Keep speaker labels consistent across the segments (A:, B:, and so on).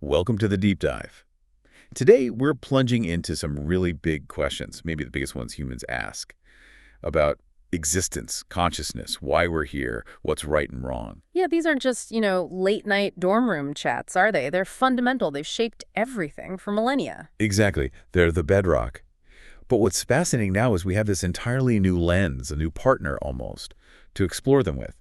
A: Welcome to the Deep Dive. Today, we're plunging into some really big questions, maybe the biggest ones humans ask, about existence, consciousness, why we're here, what's right and wrong.
B: Yeah, these aren't just, late-night dorm room chats, are they? They're fundamental. They've shaped everything for millennia.
A: Exactly. They're the bedrock. But what's fascinating now is we have this entirely new lens, a new partner almost, to explore them with.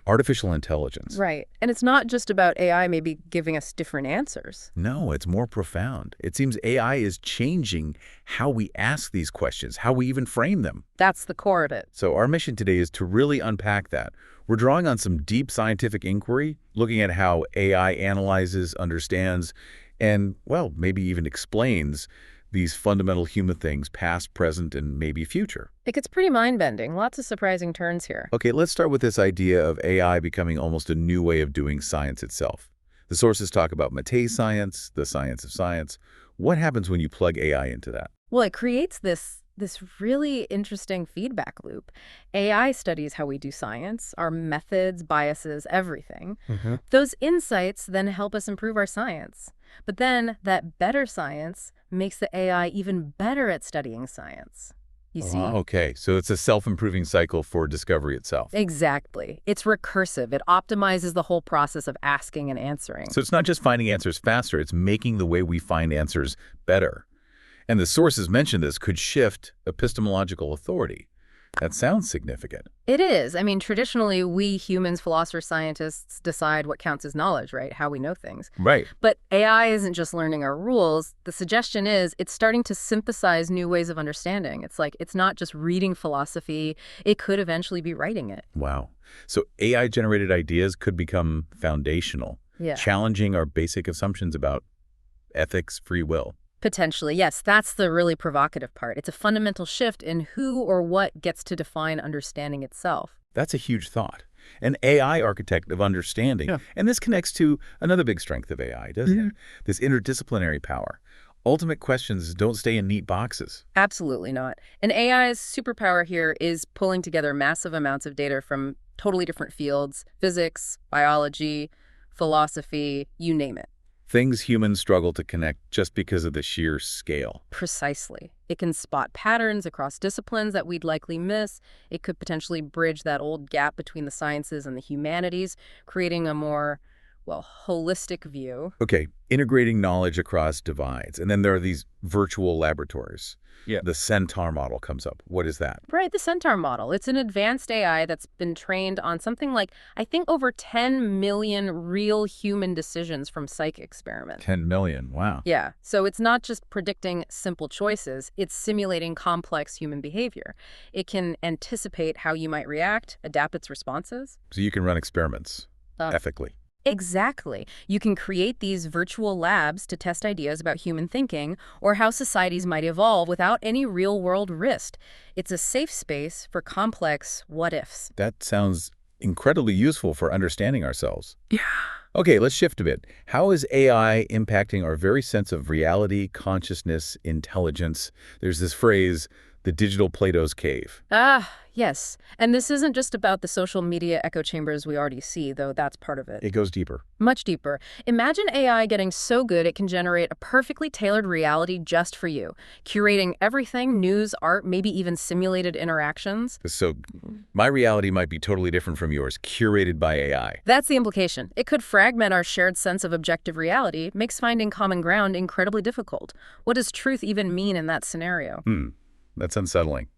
A: Artificial intelligence.
B: Right. And it's not just about AI maybe giving us different answers.
A: No, it's more profound. It seems AI is changing how we ask these questions, how we even frame them.
B: That's the core of it.
A: So our mission today is to really unpack that. We're drawing on some deep scientific inquiry, looking at how AI analyzes, understands, and, well, maybe even explains these fundamental human things, past, present, and maybe future.
B: It gets pretty mind-bending. Lots of surprising turns here.
A: Okay, let's start with this idea of AI becoming almost a new way of doing science itself. The sources talk about Mate science, the science of science. What happens when you plug AI into that?
B: Well, it creates this really interesting feedback loop. AI studies how we do science, our methods, biases, everything. Those insights then help us improve our science. But then that better science makes the AI even better at studying science. You see?
A: Okay, so it's a self-improving cycle for discovery itself.
B: Exactly. It's recursive. It optimizes the whole process of asking and answering.
A: So it's not just finding answers faster, it's making the way we find answers better. And the sources mentioned this could shift epistemological authority. That sounds significant.
B: It is. I mean, traditionally, we humans, philosophers, scientists decide what counts as knowledge, right? How we know things.
A: Right.
B: But AI isn't just learning our rules. The suggestion is it's starting to synthesize new ways of understanding. It's like it's not just reading philosophy. It could eventually be writing it.
A: Wow. So AI-generated ideas could become foundational, challenging our basic assumptions about ethics, free will.
B: Potentially, yes. That's the really provocative part. It's a fundamental shift in who or what gets to define understanding itself.
A: That's a huge thought. An AI architect of understanding. Yeah. And this connects to another big strength of AI, doesn't it? This interdisciplinary power. Ultimate questions don't stay in neat boxes.
B: Absolutely not. And AI's superpower here is pulling together massive amounts of data from totally different fields: physics, biology, philosophy, you name it.
A: Things humans struggle to connect just because of the sheer scale.
B: Precisely. It can spot patterns across disciplines that we'd likely miss. It could potentially bridge that old gap between the sciences and the humanities, creating a more, holistic view.
A: Okay, integrating knowledge across divides. And then there are these virtual laboratories. Yeah. The Centaur model comes up. What is that?
B: Right, the Centaur model. It's an advanced AI that's been trained on something like, I think, over 10 million real human decisions from psych experiments.
A: 10 million, wow.
B: Yeah, so it's not just predicting simple choices, it's simulating complex human behavior. It can anticipate how you might react, adapt its responses.
A: So you can run experiments ethically.
B: Exactly. You can create these virtual labs to test ideas about human thinking or how societies might evolve without any real-world risk. It's a safe space for complex what-ifs.
A: That sounds incredibly useful for understanding ourselves.
B: Yeah.
A: Okay, let's shift a bit. How is AI impacting our very sense of reality, consciousness, intelligence? There's this phrase, the digital Plato's cave.
B: Yes. And this isn't just about the social media echo chambers we already see, though that's part of it.
A: It goes deeper.
B: Much deeper. Imagine AI getting so good it can generate a perfectly tailored reality just for you, curating everything, news, art, maybe even simulated interactions.
A: So my reality might be totally different from yours, curated by AI.
B: That's the implication. It could fragment our shared sense of objective reality, makes finding common ground incredibly difficult. What does truth even mean in that scenario?
A: That's unsettling.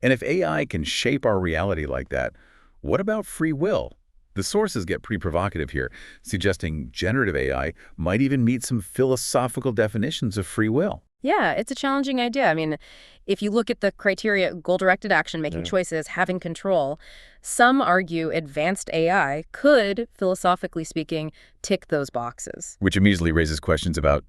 A: And if AI can shape our reality like that, what about free will? The sources get pretty provocative here, suggesting generative AI might even meet some philosophical definitions of free will.
B: Yeah, it's a challenging idea. I mean, if you look at the criteria, goal-directed action, making choices, having control, some argue advanced AI could, philosophically speaking, tick those boxes.
A: Which immediately raises questions about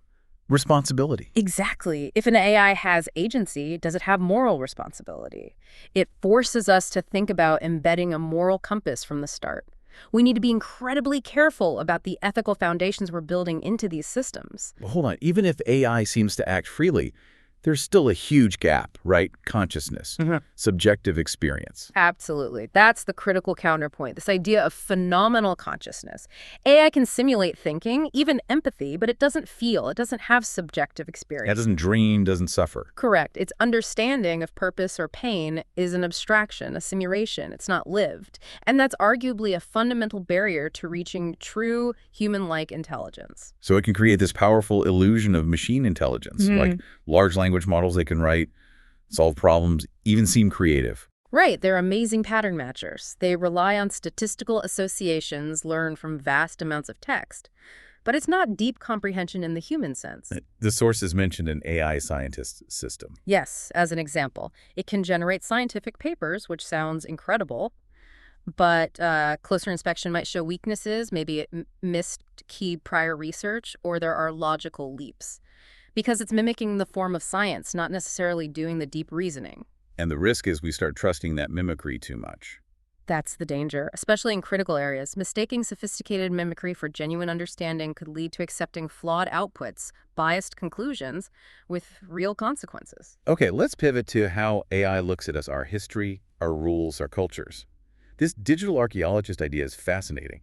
A: responsibility.
B: Exactly. If an AI has agency, does it have moral responsibility? It forces us to think about embedding a moral compass from the start. We need to be incredibly careful about the ethical foundations we're building into these systems.
A: Well, hold on. Even if AI seems to act freely, there's still a huge gap, right? Consciousness, subjective experience.
B: Absolutely. That's the critical counterpoint, this idea of phenomenal consciousness. AI can simulate thinking, even empathy, but it doesn't feel. It doesn't have subjective experience.
A: It doesn't dream, doesn't suffer.
B: Correct. Its understanding of purpose or pain is an abstraction, a simulation. It's not lived. And that's arguably a fundamental barrier to reaching true human-like intelligence.
A: So it can create this powerful illusion of machine intelligence, like large language models they can write, solve problems, even seem creative.
B: Right, they're amazing pattern matchers. They rely on statistical associations learned from vast amounts of text. But it's not deep comprehension in the human sense.
A: The source is mentioned an AI scientist system.
B: Yes, as an example, it can generate scientific papers, which sounds incredible, but closer inspection might show weaknesses. Maybe it missed key prior research, or there are logical leaps. Because it's mimicking the form of science, not necessarily doing the deep reasoning.
A: And the risk is we start trusting that mimicry too much.
B: That's the danger, especially in critical areas. Mistaking sophisticated mimicry for genuine understanding could lead to accepting flawed outputs, biased conclusions, with real consequences.
A: Okay, let's pivot to how AI looks at us, our history, our rules, our cultures. This digital archaeologist idea is fascinating.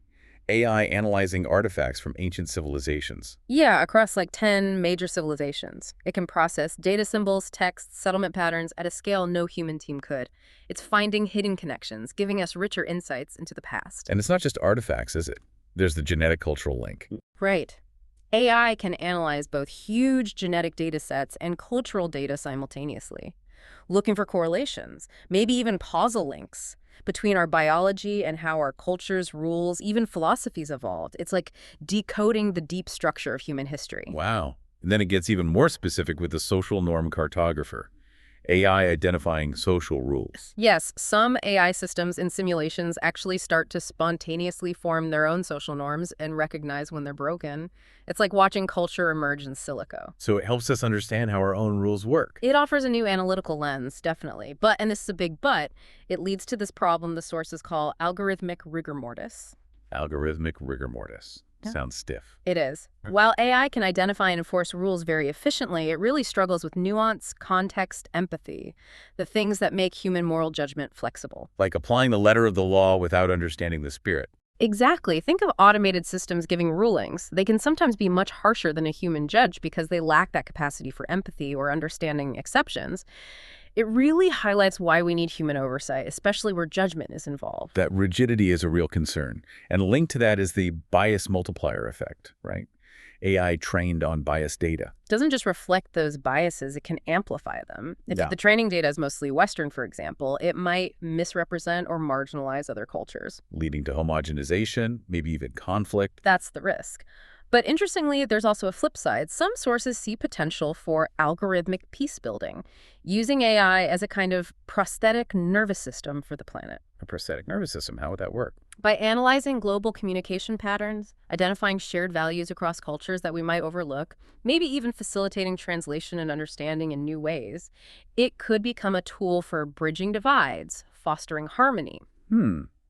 A: AI analyzing artifacts from ancient civilizations.
B: Yeah, across like 10 major civilizations. It can process data symbols, texts, settlement patterns at a scale no human team could. It's finding hidden connections, giving us richer insights into the past.
A: And it's not just artifacts, is it? There's the genetic cultural link.
B: Right. AI can analyze both huge genetic data sets and cultural data simultaneously, looking for correlations, maybe even causal links between our biology and how our cultures, rules, even philosophies evolved. It's like decoding the deep structure of human history.
A: Wow. And then it gets even more specific with the social norm cartographer. AI identifying social rules.
B: Yes, some AI systems in simulations actually start to spontaneously form their own social norms and recognize when they're broken. It's like watching culture emerge in silico.
A: So it helps us understand how our own rules work.
B: It offers a new analytical lens, definitely. But, and this is a big but, it leads to this problem the sources call algorithmic rigor mortis.
A: Algorithmic rigor mortis.
B: Yeah.
A: Sounds stiff.
B: It is. While AI can identify and enforce rules very efficiently, it really struggles with nuance, context, empathy, the things that make human moral judgment flexible.
A: Like applying the letter of the law without understanding the spirit.
B: Exactly. Think of automated systems giving rulings. They can sometimes be much harsher than a human judge because they lack that capacity for empathy or understanding exceptions. It really highlights why we need human oversight, especially where judgment is involved.
A: That rigidity is a real concern. And linked to that is the bias multiplier effect, right? AI trained on biased data.
B: It doesn't just reflect those biases, it can amplify them. If
A: Yeah.
B: the training data is mostly Western, for example, it might misrepresent or marginalize other cultures.
A: Leading to homogenization, maybe even conflict.
B: That's the risk. But interestingly, there's also a flip side. Some sources see potential for algorithmic peace building, using AI as a kind of prosthetic nervous system for the planet.
A: A prosthetic nervous system, how would that work?
B: By analyzing global communication patterns, identifying shared values across cultures that we might overlook, maybe even facilitating translation and understanding in new ways, it could become a tool for bridging divides, fostering harmony.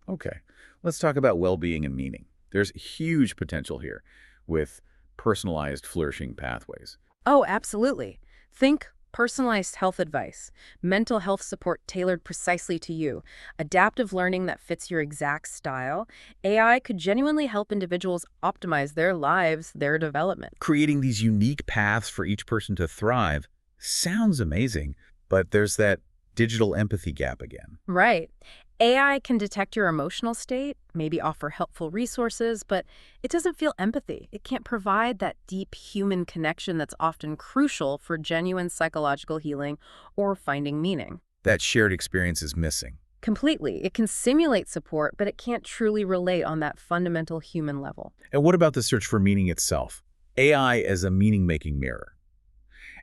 A: Okay. Let's talk about well-being and meaning. There's huge potential here with personalized flourishing pathways.
B: Oh, absolutely. Think personalized health advice, mental health support tailored precisely to you, adaptive learning that fits your exact style. AI could genuinely help individuals optimize their lives, their development.
A: Creating these unique paths for each person to thrive sounds amazing, but there's that digital empathy gap again.
B: Right. AI can detect your emotional state, maybe offer helpful resources, but it doesn't feel empathy. It can't provide that deep human connection that's often crucial for genuine psychological healing or finding meaning.
A: That shared experience is missing.
B: Completely. It can simulate support, but it can't truly relate on that fundamental human level.
A: And what about the search for meaning itself? AI as a meaning-making mirror.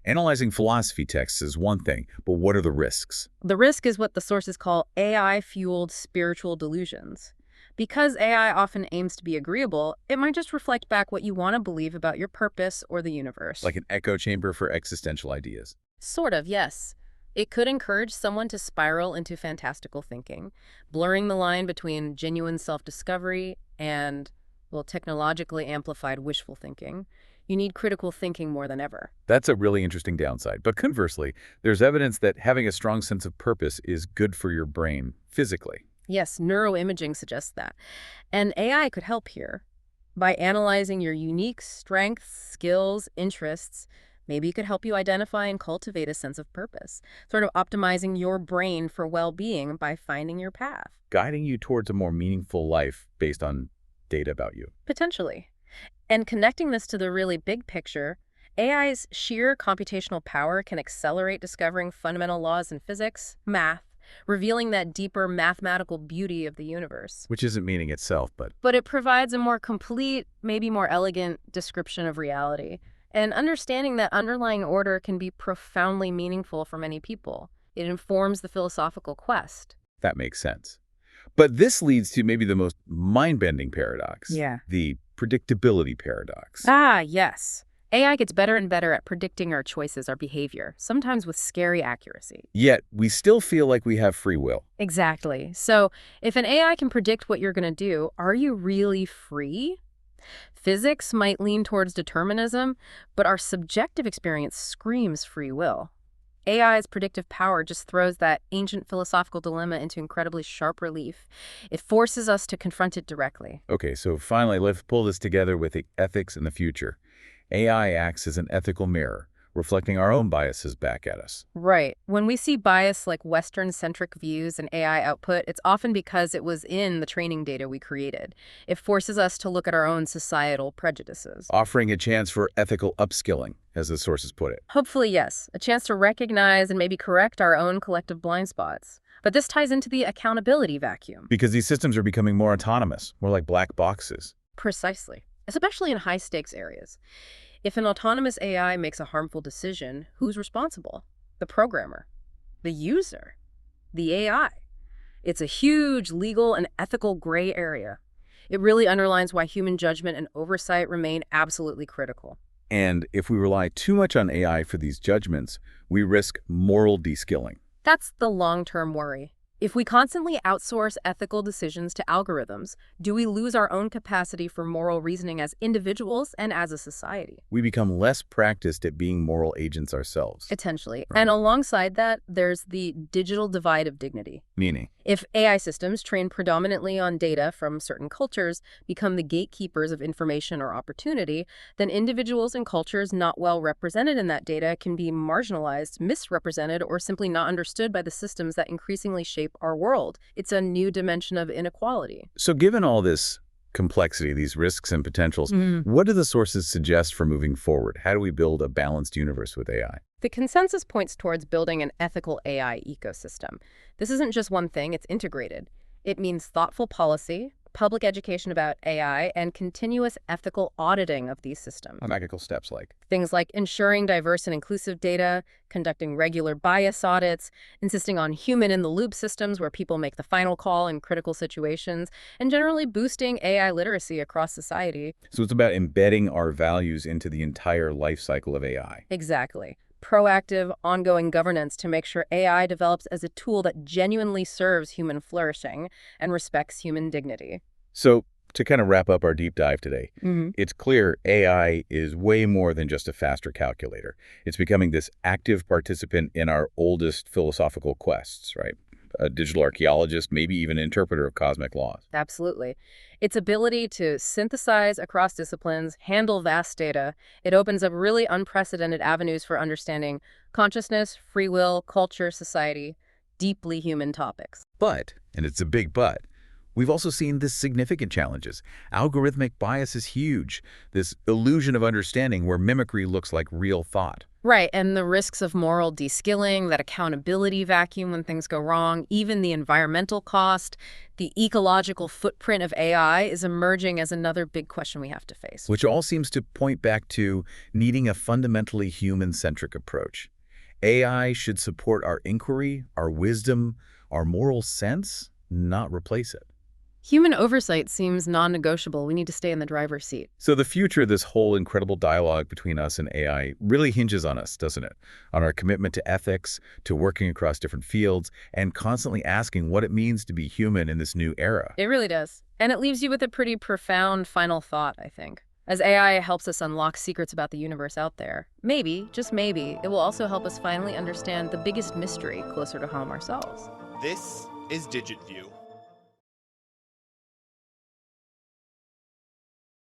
A: Analyzing philosophy texts is one thing, but what are the risks?
B: The risk is what the sources call AI-fueled spiritual delusions. Because AI often aims to be agreeable, it might just reflect back what you want to believe about your purpose or the universe.
A: Like an echo chamber for existential ideas.
B: Sort of, yes. It could encourage someone to spiral into fantastical thinking, blurring the line between genuine self-discovery and, well, technologically amplified wishful thinking. You need critical thinking more than ever.
A: That's a really interesting downside. But conversely, there's evidence that having a strong sense of purpose is good for your brain physically.
B: Yes, neuroimaging suggests that. And AI could help here. By analyzing your unique strengths, skills, interests, maybe it could help you identify and cultivate a sense of purpose, sort of optimizing your brain for well-being by finding your path.
A: Guiding you towards a more meaningful life based on data about you.
B: Potentially. And connecting this to the really big picture, AI's sheer computational power can accelerate discovering fundamental laws in physics, math, revealing that deeper mathematical beauty of the universe.
A: Which isn't meaning itself,
B: But it provides a more complete, maybe more elegant description of reality. And understanding that underlying order can be profoundly meaningful for many people. It informs the philosophical quest.
A: that makes sense. But this leads to maybe the most mind-bending paradox.
B: Yeah.
A: The predictability paradox.
B: Ah, yes. AI gets better and better at predicting our choices, our behavior, sometimes with scary accuracy.
A: Yet, we still feel like we have free will.
B: Exactly. So if an AI can predict what you're going to do, are you really free? Physics might lean towards determinism, but our subjective experience screams free will. AI's predictive power just throws that ancient philosophical dilemma into incredibly sharp relief. It forces us to confront it directly.
A: Okay, so finally, let's pull this together with the ethics in the future. AI acts as an ethical mirror, reflecting our own biases back at us.
B: Right. When we see bias like Western-centric views in AI output, it's often because it was in the training data we created. It forces us to look at our own societal prejudices.
A: Offering a chance for ethical upskilling, as the sources put it.
B: Hopefully, yes. A chance to recognize and maybe correct our own collective blind spots. But this ties into the accountability vacuum.
A: Because these systems are becoming more autonomous, more like black boxes.
B: Precisely. Especially in high-stakes areas. If an autonomous AI makes a harmful decision, who's responsible? The programmer, the user, the AI. It's a huge legal and ethical gray area. It really underlines why human judgment and oversight remain absolutely critical.
A: And if we rely too much on AI for these judgments, we risk moral de-skilling.
B: That's the long-term worry. If we constantly outsource ethical decisions to algorithms, do we lose our own capacity for moral reasoning as individuals and as a society?
A: We become less practiced at being moral agents ourselves.
B: Potentially.
A: Right.
B: And alongside that, there's the digital divide of dignity.
A: Meaning?
B: If AI systems trained predominantly on data from certain cultures become the gatekeepers of information or opportunity, then individuals and cultures not well represented in that data can be marginalized, misrepresented, or simply not understood by the systems that increasingly shape our world. It's a new dimension of inequality.
A: So given all this complexity, these risks and potentials, what do the sources suggest for moving forward? How do we build a balanced universe with AI?
B: The consensus points towards building an ethical AI ecosystem. This isn't just one thing, it's integrated. It means thoughtful policy, public education about AI, and continuous ethical auditing of these systems.
A: Practical steps like?
B: Things like ensuring diverse and inclusive data, conducting regular bias audits, insisting on human-in-the-loop systems where people make the final call in critical situations, and generally boosting AI literacy across society.
A: So it's about embedding our values into the entire life cycle of AI.
B: Exactly. Proactive, ongoing governance to make sure AI develops as a tool that genuinely serves human flourishing and respects human dignity.
A: So to kind of wrap up our deep dive today, it's clear AI is way more than just a faster calculator. It's becoming this active participant in our oldest philosophical quests, right? A digital archaeologist, maybe even an interpreter of cosmic laws.
B: Absolutely. Its ability to synthesize across disciplines, handle vast data, it opens up really unprecedented avenues for understanding consciousness, free will, culture, society, deeply human topics.
A: But, and it's a big but, we've also seen this significant challenges. Algorithmic bias is huge. This illusion of understanding where mimicry looks like real thought.
B: Right, and the risks of moral de-skilling, that accountability vacuum when things go wrong, even the environmental cost, the ecological footprint of AI is emerging as another big question we have to face.
A: Which all seems to point back to needing a fundamentally human-centric approach. AI should support our inquiry, our wisdom, our moral sense, not replace it.
B: Human oversight seems non-negotiable. We need to stay in the driver's seat.
A: So the future of this whole incredible dialogue between us and AI really hinges on us, doesn't it? On our commitment to ethics, to working across different fields, and constantly asking what it means to be human in this new era.
B: It really does. And it leaves you with a pretty profound final thought, I think. As AI helps us unlock secrets about the universe out there, maybe, just maybe, it will also help us finally understand the biggest mystery closer to home ourselves.
C: This is DigitView.